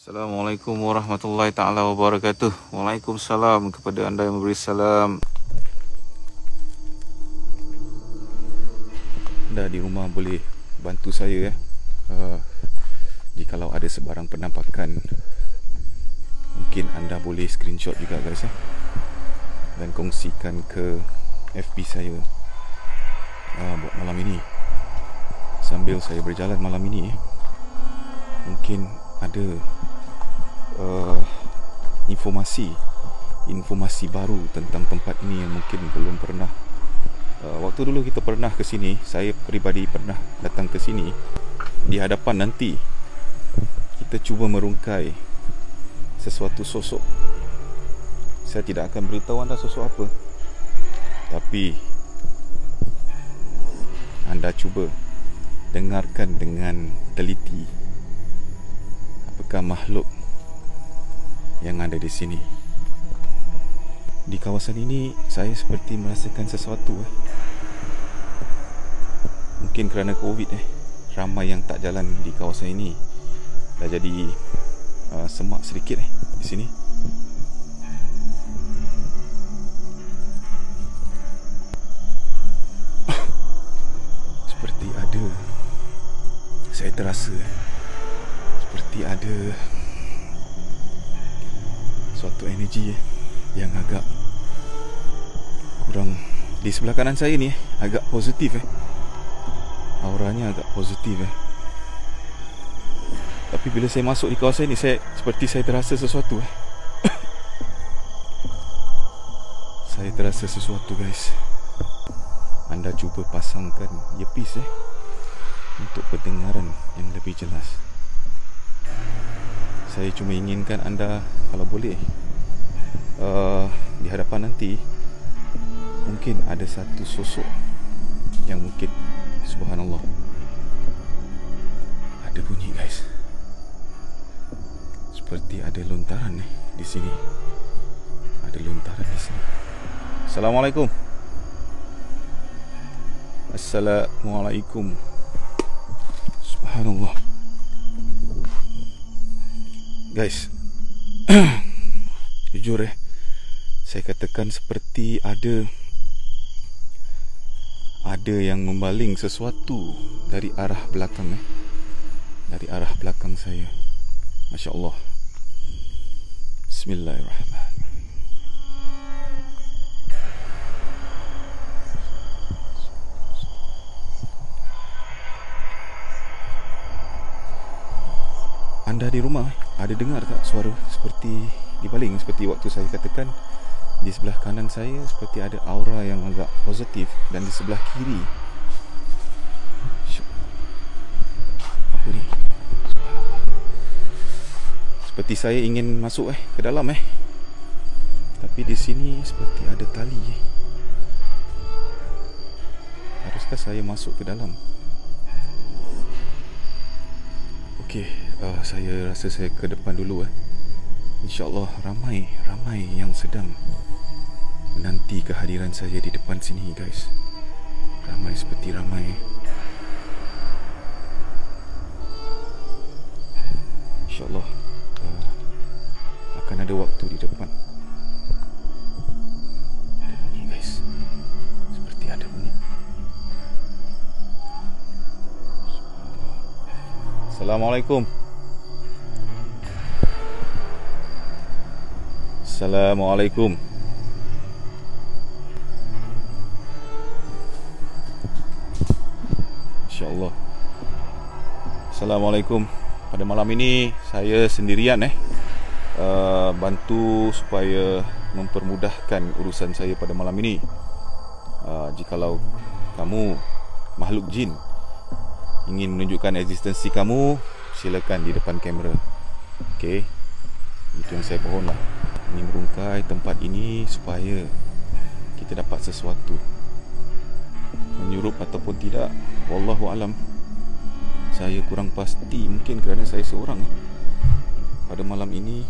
Assalamualaikum warahmatullahi ta'ala wabarakatuh. Waalaikumsalam kepada anda yang memberi salam. Anda di rumah boleh bantu saya jikalau ada sebarang penampakan, mungkin anda boleh screenshot juga guys dan kongsikan ke FB saya buat malam ini. Sambil saya berjalan malam ini, mungkin ada informasi baru tentang tempat ini yang mungkin belum pernah. Waktu dulu kita pernah ke sini, saya peribadi pernah datang ke sini. Di hadapan nanti kita cuba merungkai sesuatu sosok. Saya tidak akan beritahu anda sosok apa, tapi anda cuba dengarkan dengan teliti apakah makhluk yang ada di sini. Di kawasan ini saya seperti merasakan sesuatu. Mungkin kerana COVID ramai yang tak jalan di kawasan ini. Dah jadi semak sedikit di sini. Seperti ada, saya terasa seperti ada suatu energi yang agak kurang. Di sebelah kanan saya ni agak positif auranya agak positif tapi bila saya masuk di kawasan ini, saya terasa sesuatu saya terasa sesuatu guys. Anda cuba pasangkan earpiece untuk pendengaran yang lebih jelas. Saya cuma inginkan anda kalau boleh di hadapan nanti mungkin ada satu sosok yang mungkin subhanallah ada bunyi guys, seperti ada lontaran di sini. Ada lontaran di sini. Assalamualaikum. Assalamualaikum. Subhanallah guys. Jujur saya katakan seperti ada yang membaling sesuatu dari arah belakang dari arah belakang saya. Masya Allah. Bismillahirrahmanirrahim. Anda di rumah ada dengar tak suara seperti dibaling, seperti waktu saya katakan di sebelah kanan saya seperti ada aura yang agak positif, dan di sebelah kiri apa ni, seperti saya ingin masuk ke dalam tapi di sini seperti ada tali. Haruskah saya masuk ke dalam? Okey, saya rasa saya ke depan dulu InsyaAllah ramai yang sedang menanti kehadiran saya di depan sini guys. Ramai seperti ramai. InsyaAllah akan ada waktu di depan. Ada bunyi guys, seperti ada bunyi. Assalamualaikum. Assalamualaikum. InsyaAllah. Assalamualaikum. Pada malam ini saya sendirian bantu supaya mempermudahkan urusan saya pada malam ini. Jikalau kamu makhluk jin ingin menunjukkan eksistensi kamu, silakan di depan kamera. Okey, itu yang saya mohon lah. Ini merungkai tempat ini supaya kita dapat sesuatu. Menyurup ataupun tidak, wallahu alam. Saya kurang pasti, mungkin kerana saya seorang pada malam ini,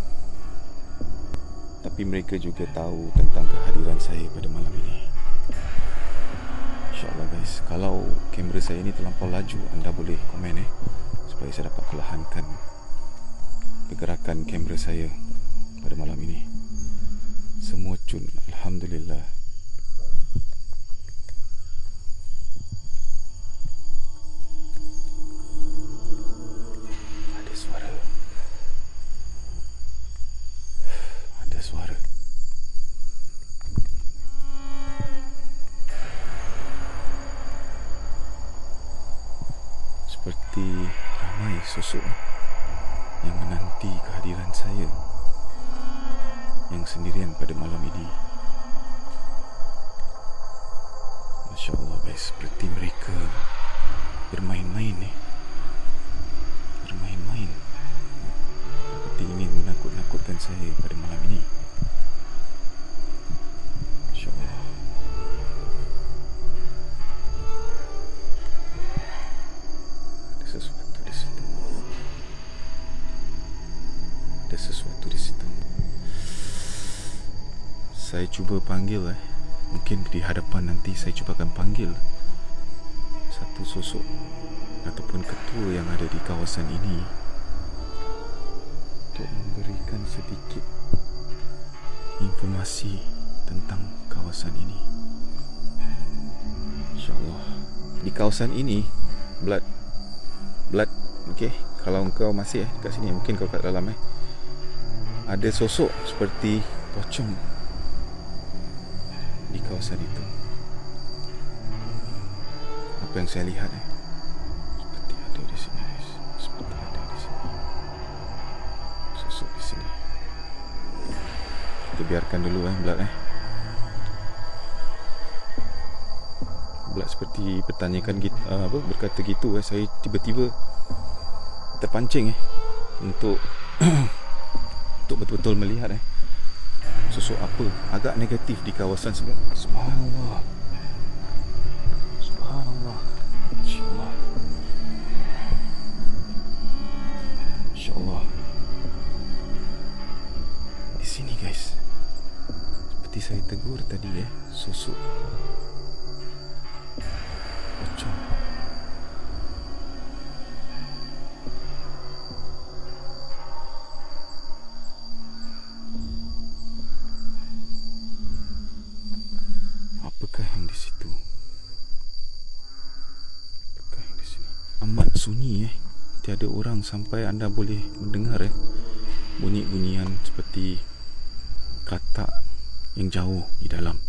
tapi mereka juga tahu tentang kehadiran saya pada malam ini. InsyaAllah guys, kalau kamera saya ini terlampau laju, anda boleh komen supaya saya dapat perlahankan. pergerakan kamera saya pada malam ini. Semua cun, alhamdulillah. Ada suara. Ada suara. Seperti ramai sosok yang menanti kehadiran saya yang sendirian pada malam ini. Masya Allah guys, seperti mereka bermain-main bermain-main, seperti ingin menakut-nakutkan saya pada malam ini. Masya Allah. Ada sesuatu di situ. Ada sesuatu di situ. Saya cuba panggil mungkin di hadapan nanti saya cuba akan panggil satu sosok ataupun ketua yang ada di kawasan ini untuk memberikan sedikit informasi tentang kawasan ini. InsyaAllah di kawasan ini Blood, okey, kalau engkau masih dekat sini, mungkin kau kat dalam ada sosok seperti pocong di kawasan itu. Apa yang saya lihat seperti ada di sini guys. Seperti ada di sini sosok di sini. Kita biarkan dulu Blood Blood seperti bertanyakan gitu, berkata gitu saya tiba-tiba terpancing untuk untuk betul-betul melihat sosok apa agak negatif di kawasan sebelah. Subhanallah. Subhanallah. InsyaAllah. InsyaAllah. Di sini guys, seperti saya tegur tadi sosok pocong. Apakah yang di situ? Apakah yang di sini? Amat sunyi tiada orang sampai anda boleh mendengar bunyi-bunyian seperti katak yang jauh di dalam,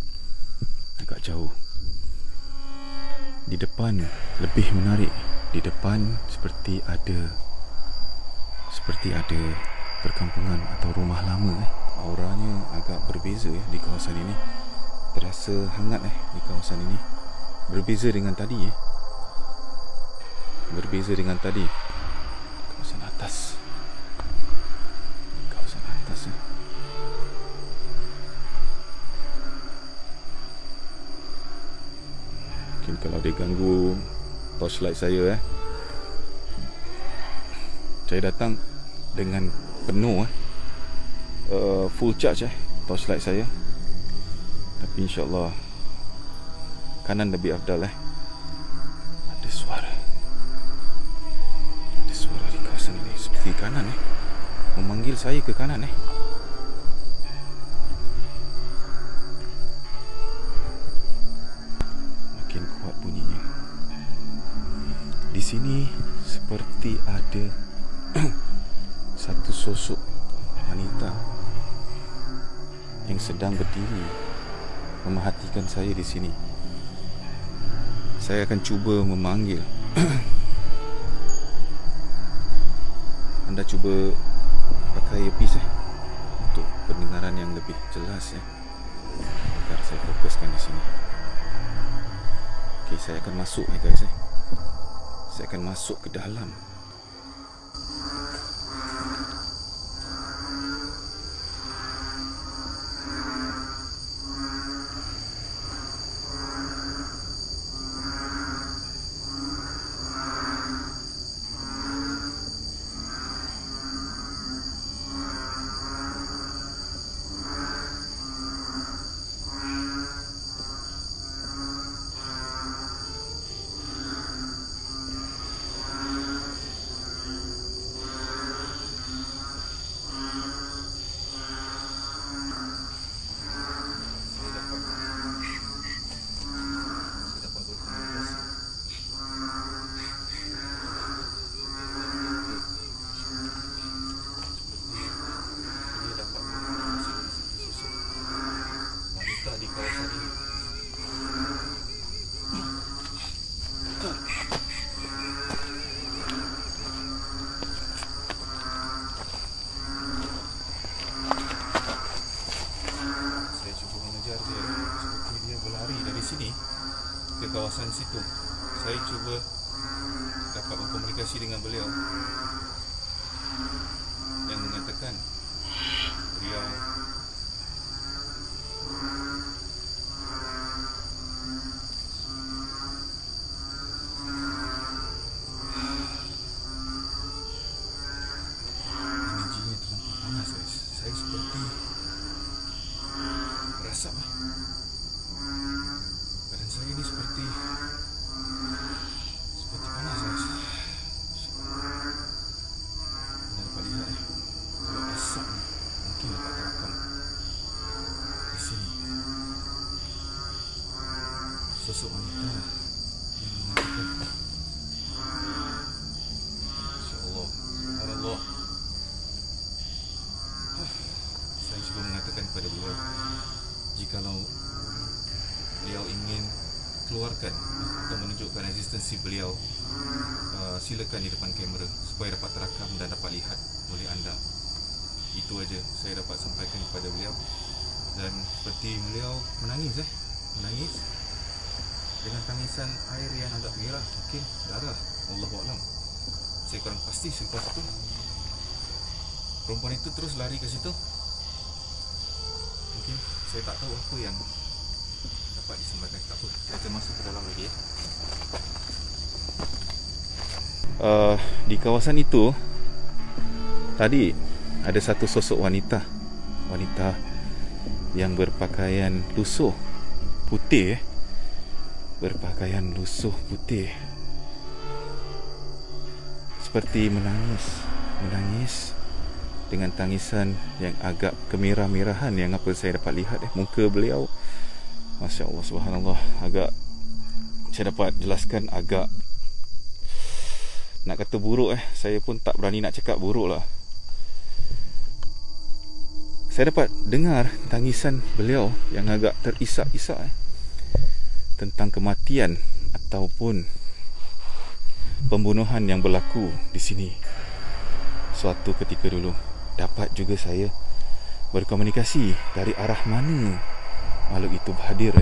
agak jauh. Di depan lebih menarik. Di depan seperti ada perkampungan atau rumah lama. Auranya agak berbeza di kawasan ini. Terasa hangat di kawasan ini. Berbeza dengan tadi Berbeza dengan tadi. Kawasan atas. Kawasan atas mungkin kalau dia ganggu torchlight saya saya datang dengan penuh full charge torchlight saya. Tapi insyaAllah kanan lebih afdal Ada suara. Ada suara di kawasan ini. Seperti kanan memanggil saya ke kanan Makin kuat bunyinya. Di sini seperti ada satu sosok wanita yang sedang berdiri memerhatikan saya di sini. Saya akan cuba memanggil. Anda cuba pakai earpiece untuk pendengaran yang lebih jelas agar saya fokuskan di sini. Okey, saya akan masuk guys. Saya akan masuk ke dalam. berkomunikasi dengan beliau yang mengatakan beliau energinya terlampau panas guys. Saya seperti merasap badan saya ini seperti panas guys. Anda dapat lihat kalau asap mungkin dapat terekam di sini. Sosok wanita yang mengatakan, InsyaAllah, subhanallah. Saya cuba mengatakan kepada beliau, jikalau beliau ingin keluarkan atau menunjukkan eksistensi beliau, silakan di depan kamera supaya dapat terakam dan dapat lihat oleh anda. Itu aja saya dapat sampaikan kepada beliau. Dan seperti beliau menangis menangis dengan tangisan air yang agak merah, mungkin darah, Allahuaklam. Saya kurang pasti. Selepas itu perempuan itu terus lari ke situ. Mungkin saya tak tahu apa yang dapat disampaikan. Tak apa, saya termasuk ke dalam lagi ya. Di kawasan itu tadi ada satu sosok wanita yang berpakaian lusuh putih, berpakaian lusuh putih, seperti menangis dengan tangisan yang agak kemerah-merahan yang apa saya dapat lihat muka beliau. Masya Allah, subhanallah. Agak, saya dapat jelaskan, agak nak kata buruk saya pun tak berani nak cakap buruk lah. Saya dapat dengar tangisan beliau yang agak terisak-isak tentang kematian ataupun pembunuhan yang berlaku di sini suatu ketika dulu. Dapat juga saya berkomunikasi dari arah mana makhluk itu berhadir,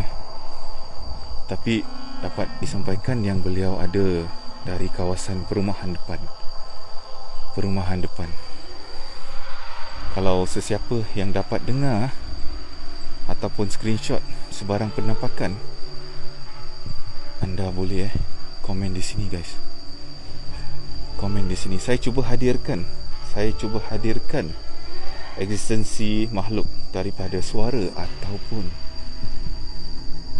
tapi dapat disampaikan yang beliau ada dari kawasan perumahan depan. Kalau sesiapa yang dapat dengar ataupun screenshot sebarang penampakan, anda boleh komen di sini guys. Komen di sini. Saya cuba hadirkan eksistensi makhluk daripada suara ataupun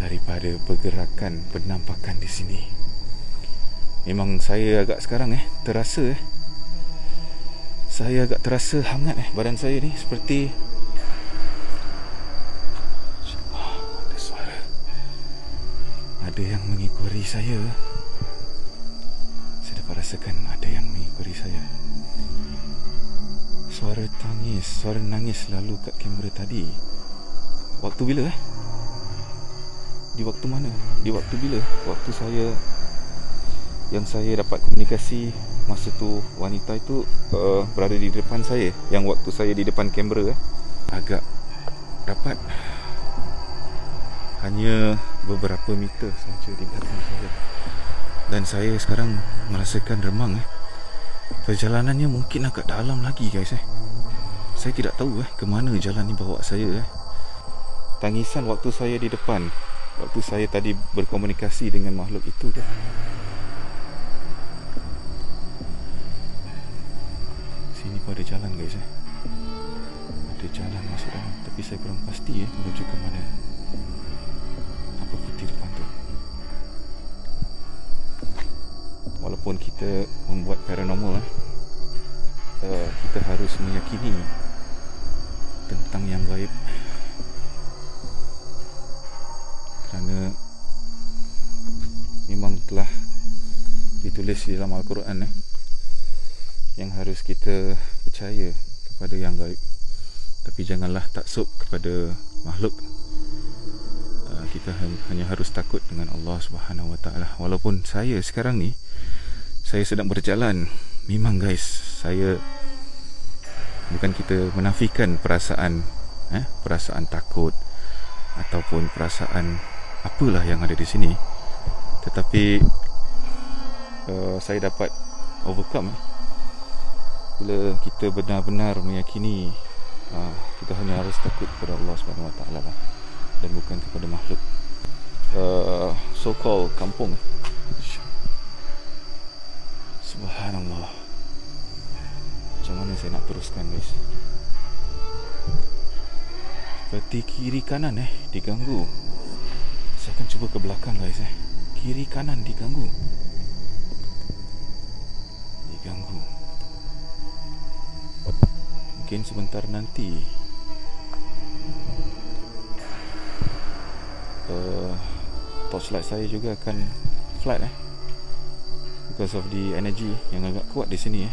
daripada pergerakan penampakan di sini. Memang saya agak sekarang terasa saya agak terasa hangat badan saya ni, seperti ada suara, ada yang mengikuti saya. Saya dapat rasakan ada yang mengikuti saya. Suara tangis, suara nangis lalu kat kamera tadi. Waktu bila Di waktu mana? Di waktu bila? Waktu saya dapat komunikasi masa tu, wanita itu berada di depan saya. Yang waktu saya di depan kamera agak dapat hanya beberapa meter saja di belakang saya. Dan saya sekarang merasakan remang. Perjalanannya mungkin agak dalam lagi guys. Saya tidak tahu ke mana jalan ni bawa saya. Tangisan waktu saya di depan, waktu saya tadi berkomunikasi dengan makhluk itu sini pun ada jalan guys. Ada jalan masuk dalam, tapi saya kurang pasti menuju ke mana. Apa putih depan tu. Walaupun kita membuat paranormal, kita harus meyakini tentang yang gaib, kerana memang telah ditulis di dalam Al-Quran yang harus kita percaya kepada yang gaib. Tapi janganlah taksub kepada makhluk. Kita hanya harus takut dengan Allah Subhanahu Wa Taala. Walaupun saya sekarang ni, saya sedang berjalan, memang guys, saya bukan kita menafikan perasaan takut ataupun perasaan apalah yang ada di sini, tetapi saya dapat overcome. Bila kita benar-benar meyakini kita hanya harus takut kepada Allah Subhanahu Wa Taala lah, dan bukan kepada makhluk so called kampung. Subhanallah. Macam mana saya nak teruskan, guys? Seperti kiri kanan diganggu. Saya akan cuba ke belakang, guys. Kiri kanan diganggu. Mungkin sebentar nanti torchlight saya juga akan flat because of the energy yang agak kuat di sini.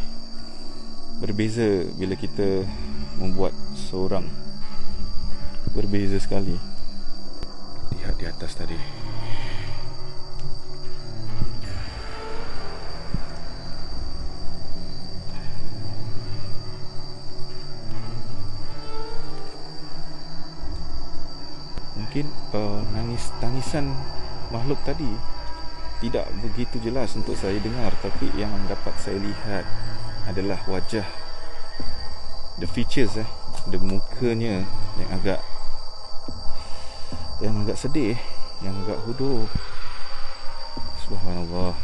Berbeza bila kita membuat seorang, berbeza sekali. Lihat di atas tadi. Mungkin tangisan makhluk tadi tidak begitu jelas untuk saya dengar, tapi yang dapat saya lihat adalah wajah, the features, the mukanya yang agak sedih, yang agak hudu. Subhanallah.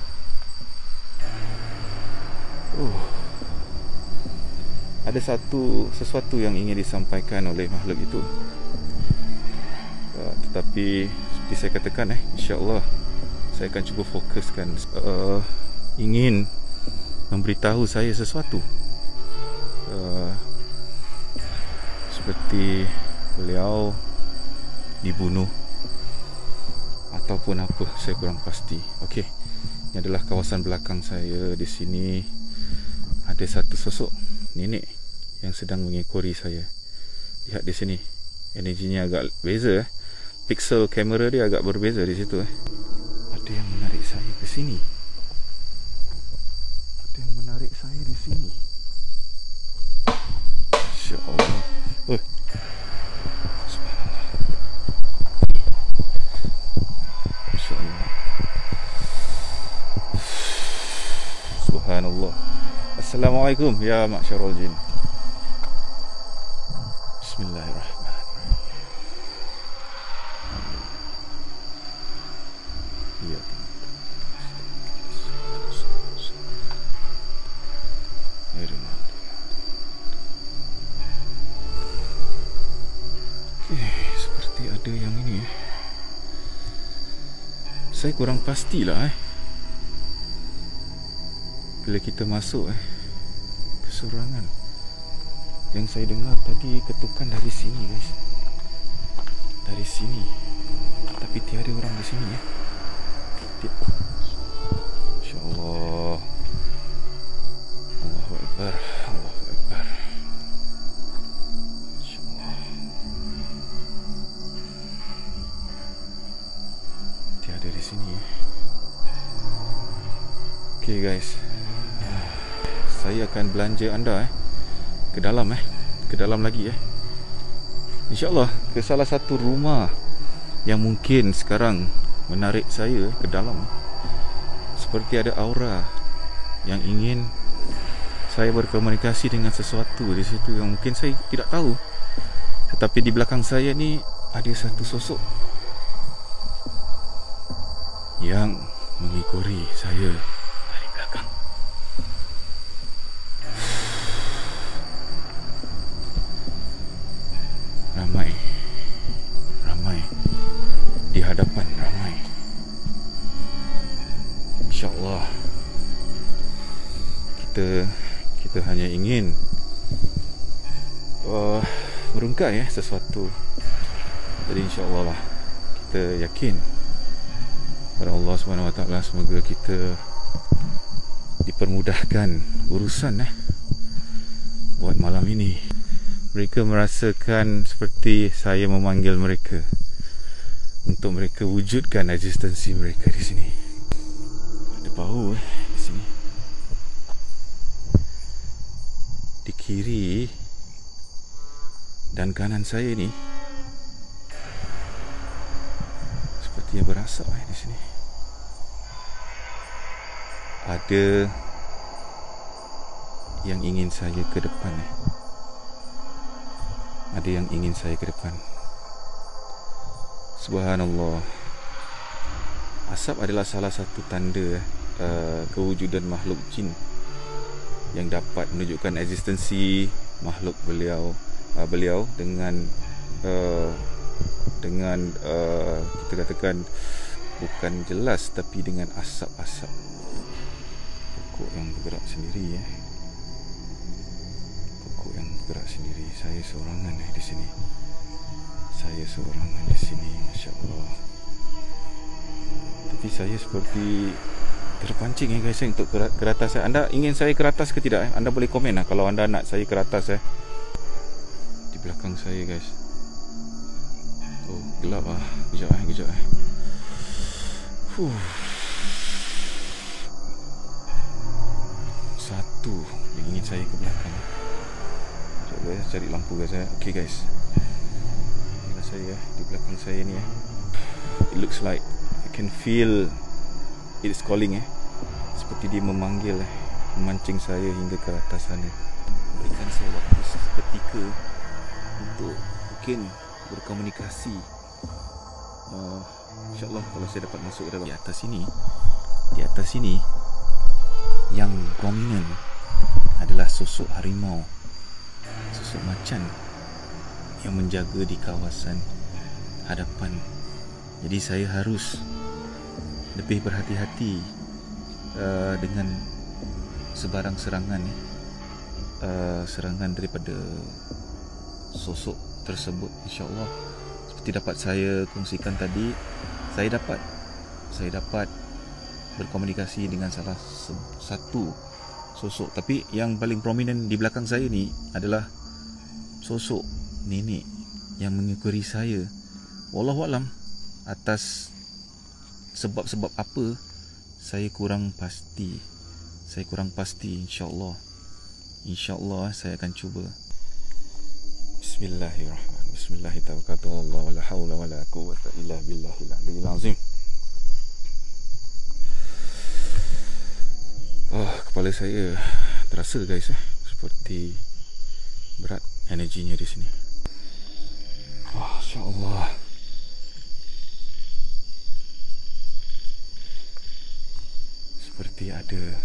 Ada sesuatu yang ingin disampaikan oleh makhluk itu. Tetapi seperti saya katakan, insya-Allah saya akan cuba fokuskan, ingin memberitahu saya sesuatu, seperti beliau dibunuh ataupun apa, saya kurang pasti. Okey, ini adalah kawasan belakang saya. Di sini ada satu sosok nenek yang sedang mengekori saya. Lihat di sini, energinya agak beza. Pixel kamera dia agak berbeza di situ. Ada yang menarik saya ke sini. Ada yang menarik saya di sini. Insya-Allah. Subhanallah. Insya-Allah. Subhanallah. Assalamualaikum ya ma'syarul jin. Bismillahirrahmanirrahim. Seperti ada yang ini. Saya kurang pastilah bila kita masuk keserangan. Yang saya dengar tadi ketukan dari sini, guys. Dari sini. Tapi tiada orang di sini. InsyaAllah. Allahu Akbar. Allahu Akbar. InsyaAllah. Tiada di sini. Okay, guys. Saya akan belanja anda ke dalam ke dalam lagi InsyaAllah ke salah satu rumah yang mungkin sekarang menarik saya ke dalam. Seperti ada aura yang ingin saya berkomunikasi dengan sesuatu di situ yang mungkin saya tidak tahu. Tetapi di belakang saya ni ada satu sosok yang mengikori saya dari belakang. Ramai di hadapan, ramai. InsyaAllah kita hanya ingin merungkai sesuatu. Jadi insyaAllah lah, kita yakin pada Allah Subhanahu Wa Taala. Semoga kita dipermudahkan urusan buat malam ini. Mereka merasakan seperti saya memanggil mereka untuk mereka wujudkan eksistensi mereka di sini. Ada bau di sini. Di kiri dan kanan saya ni sepertinya berasap di sini. Ada yang ingin saya ke depan. Ada yang ingin saya ke depan. Subhanallah. Asap adalah salah satu tanda kewujudan makhluk jin yang dapat menunjukkan eksistensi makhluk beliau dengan kita katakan bukan jelas, tapi dengan asap-asap. Pokok yang bergerak sendiri Pokok yang bergerak sendiri. Saya seorangan di sini. Masya Allah. Tapi saya seperti terpancing guys untuk ke atas. Anda ingin saya ke atas ke tidak? Anda boleh komen kalau anda nak saya ke atas. Di belakang saya guys. Oh, gelap Kejap. Satu yang ingin saya ke belakang. Sekejap saya cari lampu guys. Okay guys. Inilah saya di belakang saya ni. It looks like I can feel it is calling seperti dia memanggil memancing saya hingga ke atas sana. Berikan saya waktu seketika untuk mungkin berkomunikasi. InsyaAllah kalau saya dapat masuk ke dalam. Di atas sini yang prominent adalah sosok harimau, sosok macan yang menjaga di kawasan hadapan. Jadi saya harus lebih berhati-hati dengan sebarang serangan daripada sosok tersebut. InsyaAllah seperti dapat saya kongsikan tadi, saya dapat berkomunikasi dengan salah satu sosok. Tapi yang paling prominent di belakang saya ni adalah sosok nenek yang mengikuti saya. Wallahualam, atas sebab-sebab apa saya kurang pasti. InsyaAllah saya akan cuba. Bismillahirrahmanirrahim. Bismillahirrahmanirrahim. Wala hawla wala quwwata illa billahil aliyyil azim. Kepala saya terasa guys, seperti berat energinya di sini. Masya-Allah. Seperti ada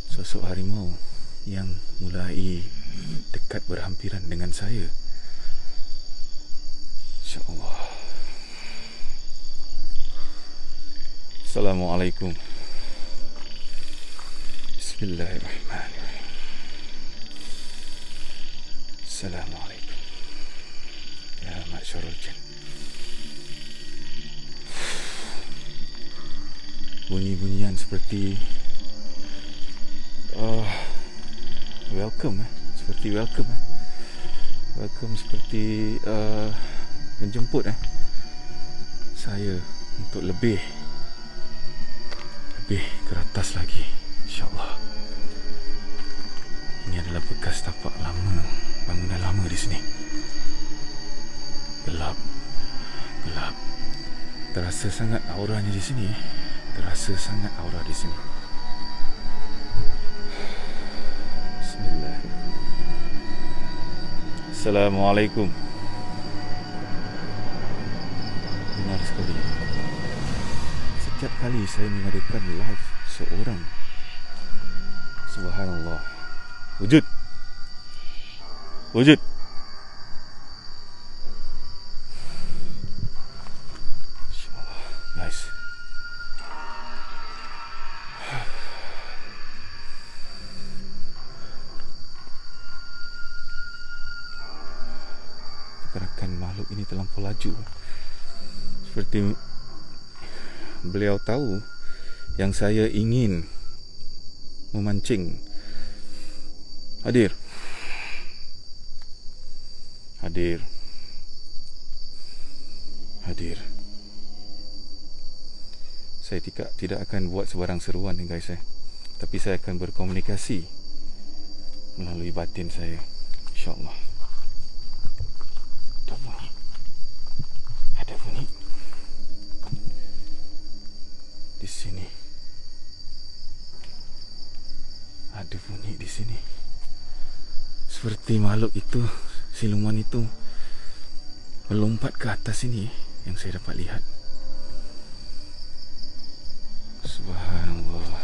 sosok harimau yang mulai dekat berhampiran dengan saya. InsyaAllah. Assalamualaikum. Bismillahirrahmanirrahim. Assalamualaikum. Ya ma'syarul jin. Bunyi-bunyian seperti welcome, seperti welcome seperti menjemput saya untuk lebih ke atas lagi. InsyaAllah. Ini adalah bekas tapak lama, bangunan lama di sini. Gelap. Terasa sangat auranya di sini. Bismillah. Assalamualaikum. Benar sekali. Setiap kali saya mengadakan live seorang, subhanallah, wujud InsyaAllah guys. Pergerakan makhluk ini terlampau laju. Seperti beliau tahu yang saya ingin memancing. Hadir. Saya tidak akan buat sebarang seruan guys, tapi saya akan berkomunikasi melalui batin saya. InsyaAllah. Ada bunyi di sini. Ada Seperti makhluk itu, siluman itu melompat ke atas ini yang saya dapat lihat. Subhanallah.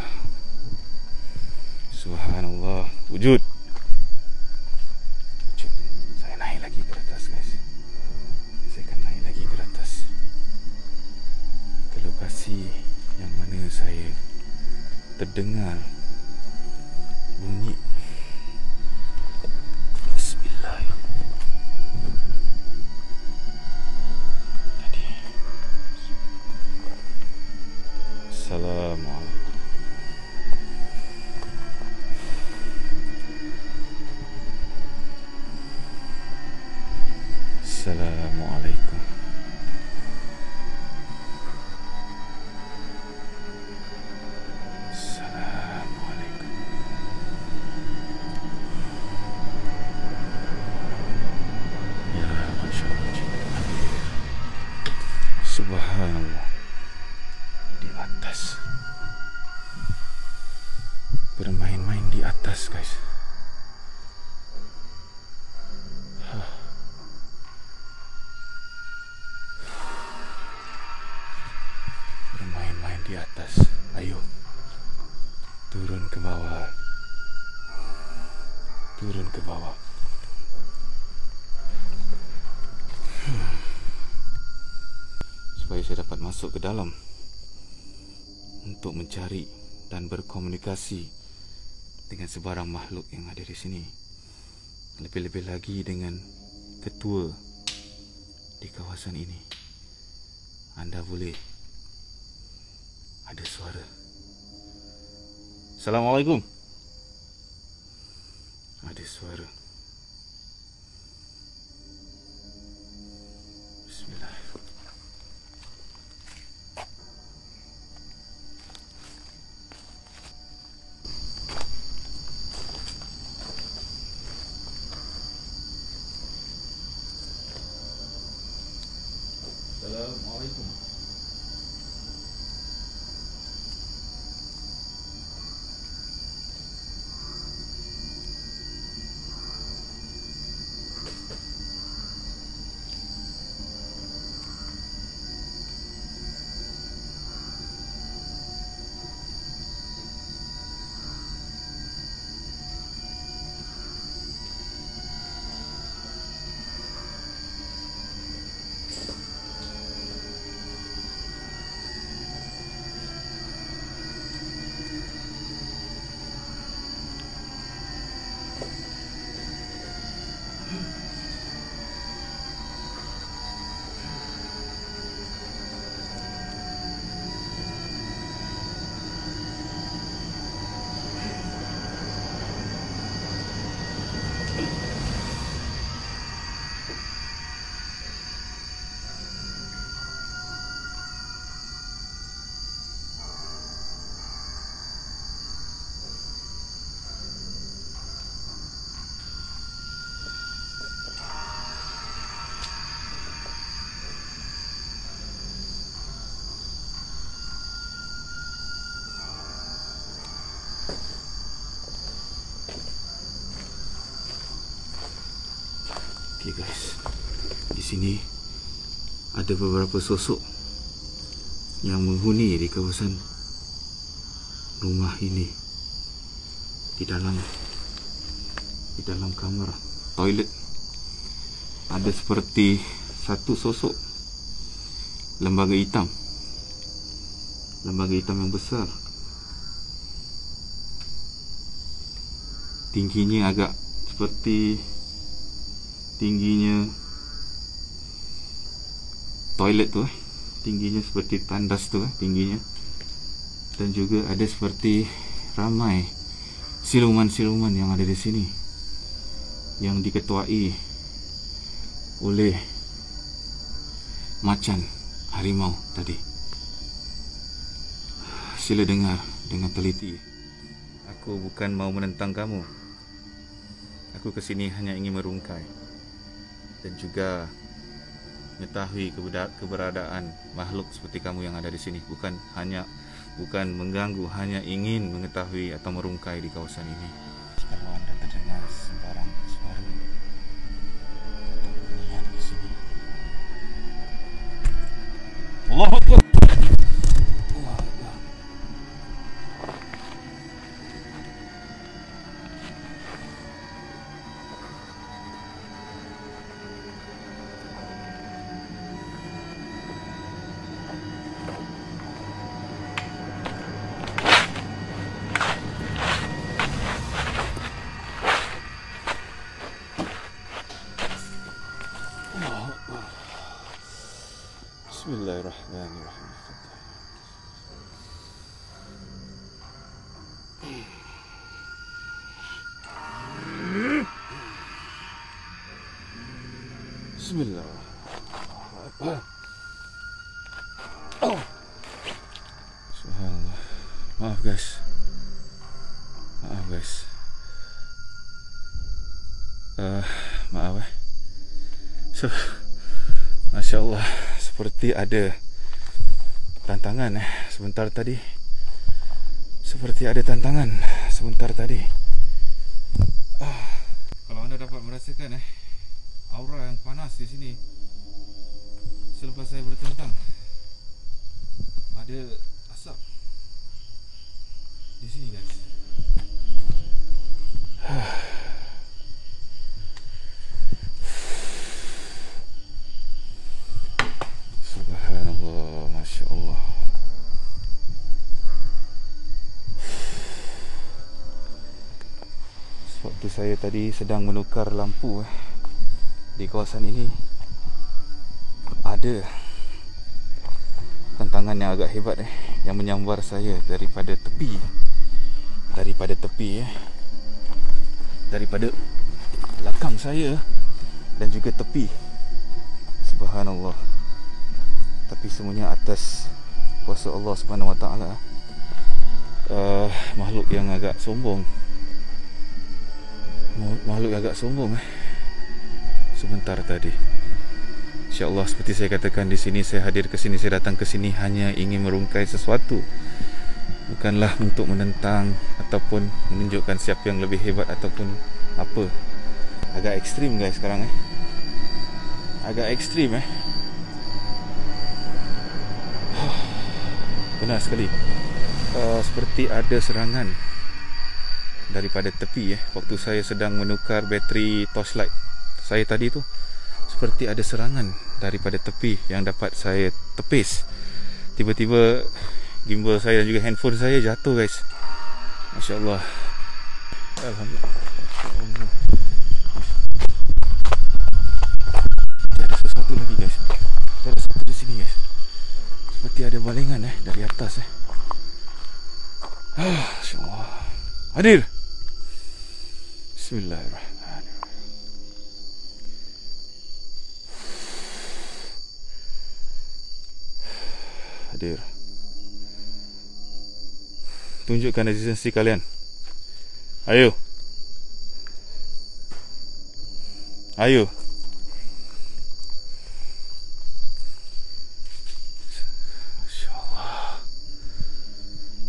Subhanallah. Wujud. Wujud. Saya naik lagi ke atas, guys. Saya akan naik lagi ke atas, ke lokasi yang mana saya terdengar bunyi. Bismillah. Tadi. Assalamualaikum. Assalamualaikum. Assalamualaikum. Ya Masya Allah. Subhanallah. Di atas. Bermain-main di atas, guys. Bermain-main di atas. Ayo, turun ke bawah. Turun ke bawah. Supaya saya dapat masuk ke dalam untuk mencari dan berkomunikasi dengan sebarang makhluk yang ada di sini. Lebih-lebih lagi dengan ketua di kawasan ini. Anda boleh ada suara. Assalamualaikum. Ada suara. Bismillah. Assalamualaikum. Okay guys, di sini ada beberapa sosok yang menghuni di kawasan rumah ini. Di dalam kamar toilet ada seperti satu sosok lembaga hitam yang besar. Tingginya agak seperti tingginya toilet tu, tingginya seperti tandas tu, tingginya. Dan juga ada seperti ramai siluman-siluman yang ada di sini yang diketuai oleh macan harimau tadi. Sila dengar dengan teliti. Aku bukan mau menentang kamu. Aku kesini hanya ingin merungkai dan juga mengetahui keberadaan makhluk seperti kamu yang ada di sini. Bukan mengganggu, hanya ingin mengetahui atau merungkai di kawasan ini. Kalau anda terdengar sembarang suara Bismillahirrahmanirrahim. Bismillahirrahmanirrahim. Subhanallah. Maaf guys. Maaf. So, Masya Allah, seperti ada tantangan sebentar tadi. Kalau anda dapat merasakan aura yang panas di sini selepas saya bertentang, ada asap di sini guys. Subhanallah, Masya Allah. Waktu saya tadi sedang menukar lampu di kawasan ini, ada tantangan yang agak hebat yang menyambar saya daripada tepi, daripada belakang saya dan juga tepi. Subhanallah. Tapi semuanya atas kuasa Allah Subhanahu Wa Taala. Makhluk yang agak sombong. Sebentar tadi. InsyaAllah, seperti saya katakan di sini, saya hadir ke sini, saya datang ke sini hanya ingin merungkai sesuatu. Bukanlah untuk menentang ataupun menunjukkan siapa yang lebih hebat ataupun apa. Agak ekstrim guys sekarang Agak ekstrim Benar sekali. Seperti ada serangan daripada tepi waktu saya sedang menukar bateri torchlight saya tadi tu, seperti ada serangan daripada tepi yang dapat saya tepis. Tiba-tiba gimbal saya dan juga handphone saya jatuh guys. Masya Allah. Alhamdulillah. Ada sesuatu lagi guys. Ada sesuatu di sini guys. Seperti ada balingan dari atas Masya Allah. Hadir. Bismillahirrahmanirrahim. Hadir. Tunjukkan eksistensi kalian. Ayo. Masya Allah.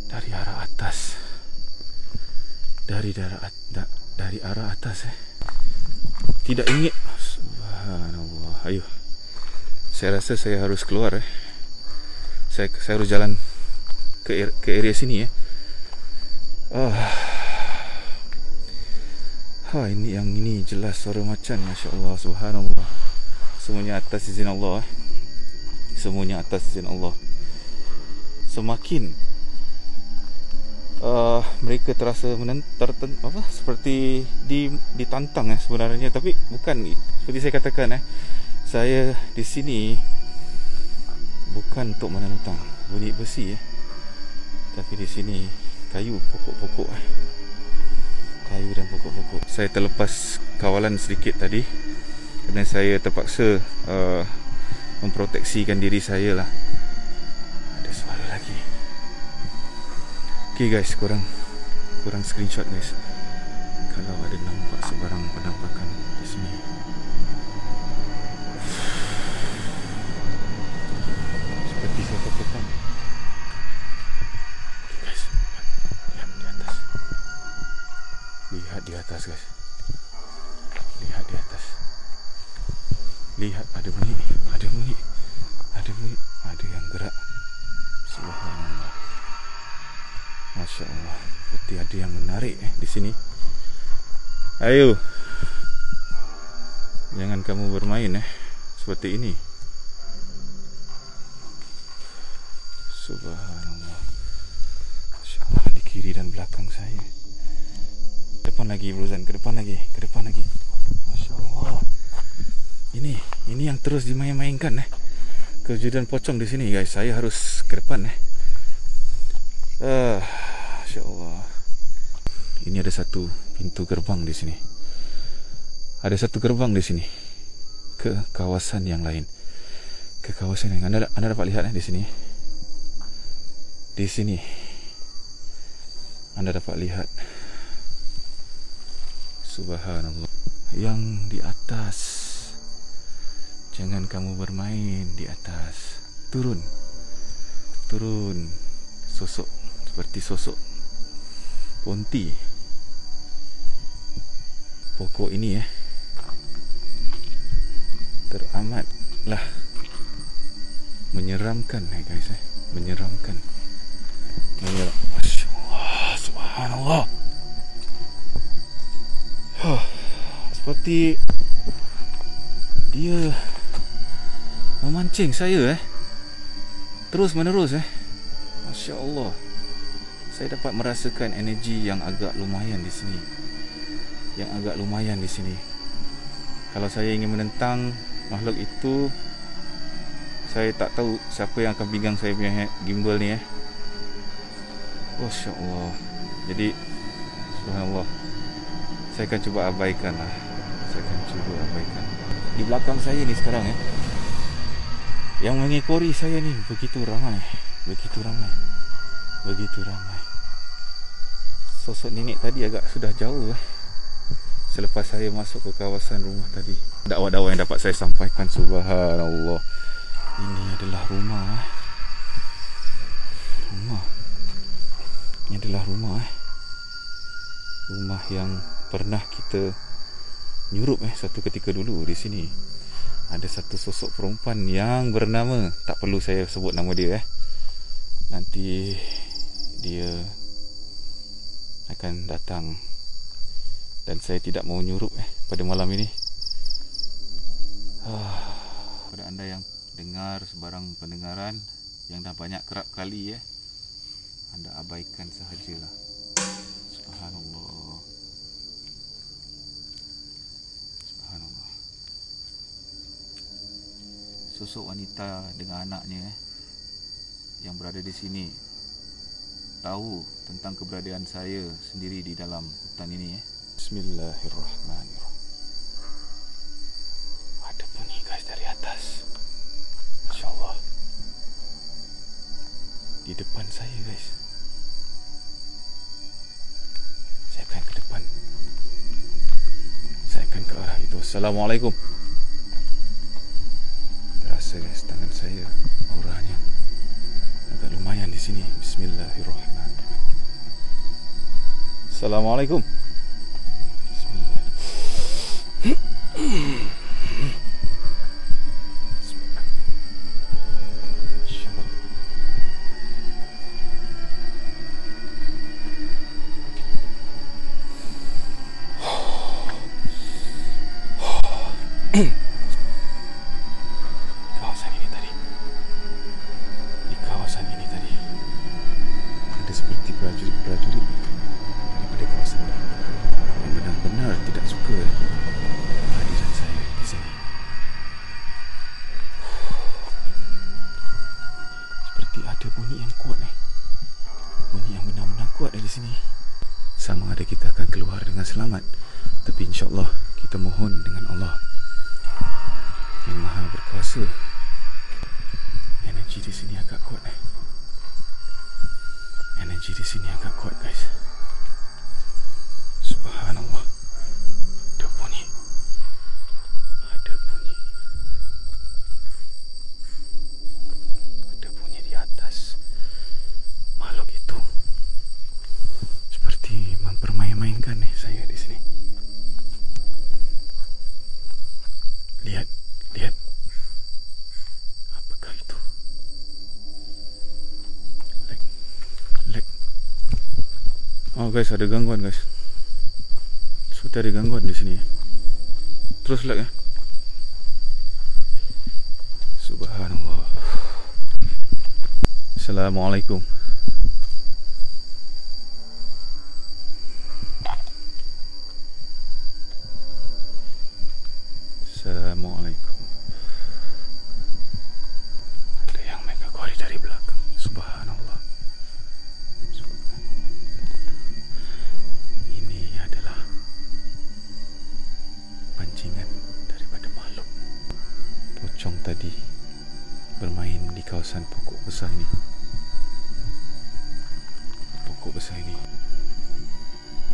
Dari arah atas. Dari arah atas Tidak ingin. Subhanallah. Ayo. Saya rasa saya harus keluar Saya harus jalan ke area sini Ini jelas suara macan. Masya Allah. Subhanallah. Semuanya atas izin Allah Semuanya atas izin Allah. Semakin mereka terasa seperti ditantang sebenarnya, tapi bukan. Seperti saya katakan saya di sini bukan untuk menentang bunyi besi tapi di sini kayu, pokok-pokok kayu dan pokok-pokok. Saya terlepas kawalan sedikit tadi kerana saya terpaksa memproteksikan diri saya lah. Ada suara lagi. Okay guys, kurang screenshot guys. Kalau ada nampak sebarang penampakan di sini. Seperti saya katakan. Okay guys, lihat di atas. Lihat di atas guys. Lihat di atas. Lihat, ada bunyi. Ada yang gerak. Subhanallah. Masya Allah. Seperti ada yang menarik di sini. Ayo. Jangan kamu bermain seperti ini. Subhanallah. Masya Allah. Di kiri dan belakang saya. Depan lagi Brozan. Ke depan lagi. Masya Allah. Ini yang terus dimain-mainkan kejadian pocong di sini guys. Saya harus ke depan Insya-Allah. Ini ada satu pintu gerbang di sini. Ada satu gerbang di sini ke kawasan yang lain. Ke kawasan yang anda dapat lihat di sini. Di sini Anda dapat lihat, subhanallah, yang di atas. Jangan kamu bermain di atas. Turun. Turun. Sosok seperti sosok ponti. Pokok ini teramatlah menyeramkan guys. Menyeramkan. Masya Allah, subhanallah. Seperti dia memancing saya terus menerus Masya Allah. Saya dapat merasakan energi yang agak lumayan di sini. Kalau saya ingin menentang makhluk itu, saya tak tahu siapa yang akan pegang saya punya gimbal ni Masya Allah. Jadi subhanallah, saya akan cuba abaikan Di belakang saya ni sekarang yang mengekori saya ni begitu ramai. Sosok nenek tadi agak sudah jauh selepas saya masuk ke kawasan rumah tadi. Dakwah-dakwah yang dapat saya sampaikan, subhanallah, ini adalah rumah. Ini adalah rumah yang pernah kita nyurup satu ketika dulu. Di sini ada satu sosok perempuan yang bernama, tak perlu saya sebut nama dia nanti dia akan datang dan saya tidak mau nyurup pada malam ini. Pada anda yang dengar sebarang pendengaran yang dah banyak kerap kali anda abaikan sahajalah. Subhanallah. Sosok wanita dengan anaknya yang berada di sini tahu tentang keberadaan saya sendiri di dalam hutan ini Bismillahirrahmanirrahim. Ada bunyi guys dari atas. Masya Allah. Di depan saya guys. Saya akan ke depan. Saya akan ke arah itu. Assalamualaikum. Terasa guys tangan saya, auranya agak lumayan di sini. Bismillahirrahmanirrahim. Assalamualaikum. Bismillah. Kawasan ini tadi ada seperti prajurit daripada kawasan ini yang benar-benar tidak suka kehadiran saya di sini. Seperti ada bunyi yang kuat bunyi yang benar-benar kuat dari sini. Sama ada kita akan keluar dengan selamat, tapi insya-Allah kita mohon dengan Allah yang Maha Berkuasa. Energi di sini agak kuat Energi di sini agak kuat guys. Subhanallah. Ada bunyi. Ada bunyi di atas. Makhluk itu seperti mempermain-mainkan saya di sini. Lihat. Apakah itu? Oh guys, ada gangguan guys. Seperti ada gangguan di sini. Terus lag Subhanallah. Assalamualaikum. Assalamualaikum. tadi bermain di kawasan pokok besar ini. Pokok besar ini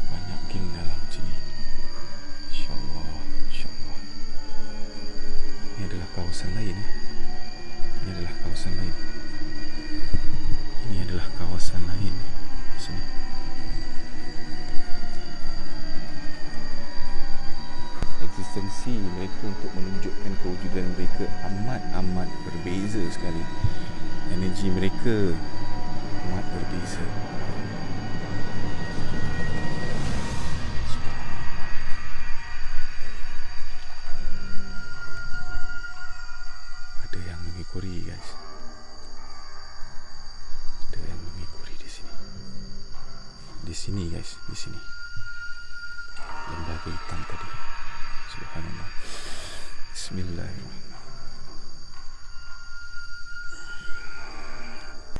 banyak geng dalam sini. InsyaAllah, insyaAllah. Ini adalah kawasan lain. Ini adalah kawasan lain. Ini adalah kawasan lain di sini. Eksistensi mereka untuk menunjukkan kewujudan mereka amat berbeza sekali. Energi mereka amat berbeza. Ada yang mengikuri, guys. Ada yang mengikuri di sini. Di sini, guys, di sini. Lembaga hitam tadi. Subhanallah. Bismillahirrahmanirrahim.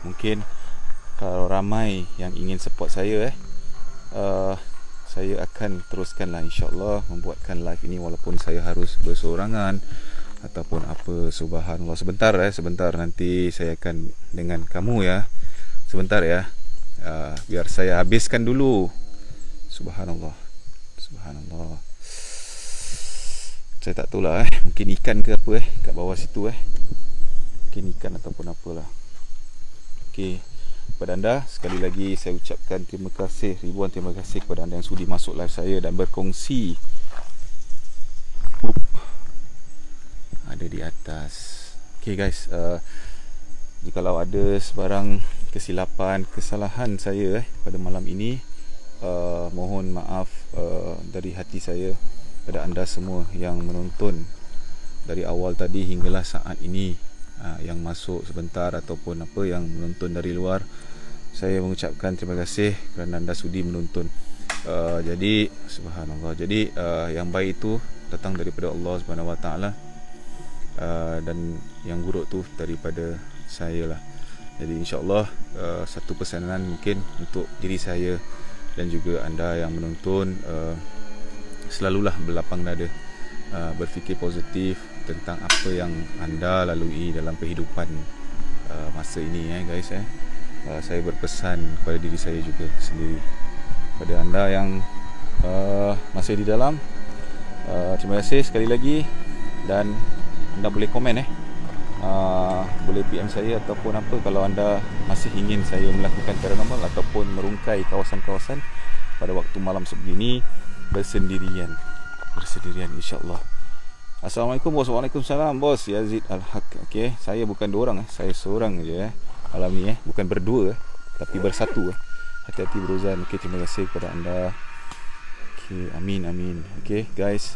Mungkin kalau ramai yang ingin support saya, saya akan teruskanlah insyaAllah membuatkan live ini walaupun saya harus bersorangan ataupun apa. Subhanallah. Sebentar nanti saya akan dengan kamu ya. Sebentar ya. Biar saya habiskan dulu. Subhanallah. Subhanallah. Saya tak tahu lah mungkin ikan ke apa kat bawah situ mungkin ikan ataupun apalah. Okey, kepada anda sekali lagi saya ucapkan terima kasih, ribuan terima kasih kepada anda yang sudi masuk live saya dan berkongsi. Ada di atas. Okey guys, jikalau ada sebarang kesilapan, kesalahan saya pada malam ini, mohon maaf dari hati saya pada anda semua yang menonton dari awal tadi hinggalah saat ini, yang masuk sebentar ataupun apa yang menonton dari luar. Saya mengucapkan terima kasih kerana anda sudi menonton. Jadi subhanallah. Jadi yang baik itu datang daripada Allah Subhanahu Wa Taala, dan yang buruk tu daripada saya lah. Jadi insya-Allah satu pesanan mungkin untuk diri saya dan juga anda yang menonton, selalulah berlapang dada, berfikir positif tentang apa yang anda lalui dalam kehidupan masa ini guys. Saya berpesan kepada diri saya juga sendiri. Pada anda yang masih di dalam, terima kasih sekali lagi. Dan anda boleh komen boleh PM saya ataupun apa kalau anda masih ingin saya melakukan paranormal ataupun merungkai kawasan-kawasan pada waktu malam sebegini bersendirian insya-Allah. Assalamualaikum bos. Waalaikumsalam bos Yazid Al-Haq. Okey, saya bukan dua orang saya seorang je malam ni bukan berdua tapi bersatu. Hati-hati berurusan. Okey, terima kasih kepada anda. Okey, amin. Okey guys,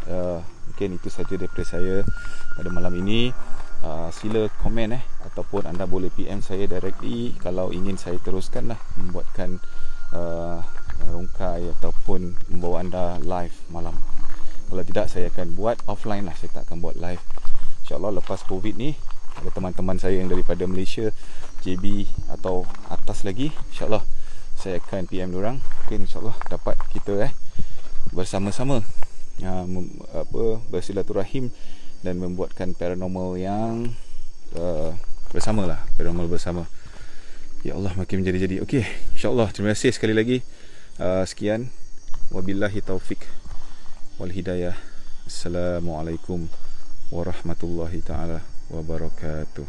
mungkin itu saja daripada saya pada malam ini. Sila komen ataupun anda boleh PM saya directly kalau ingin saya teruskanlah membuatkan rungkai ataupun membawa anda live malam. Kalau tidak saya akan buat offline lah, saya tak akan buat live. InsyaAllah lepas Covid ni ada teman-teman saya yang daripada Malaysia, JB atau atas lagi, InsyaAllah saya akan PM diorang. Okay, InsyaAllah dapat kita bersama-sama bersilaturahim dan membuatkan paranormal yang bersama lah, paranormal bersama. Ya Allah, makin menjadi-jadi. Okey, insya-Allah terima kasih sekali lagi. Sekian, wabillahi taufik wal hidayah. Assalamualaikum warahmatullahi taala wabarakatuh.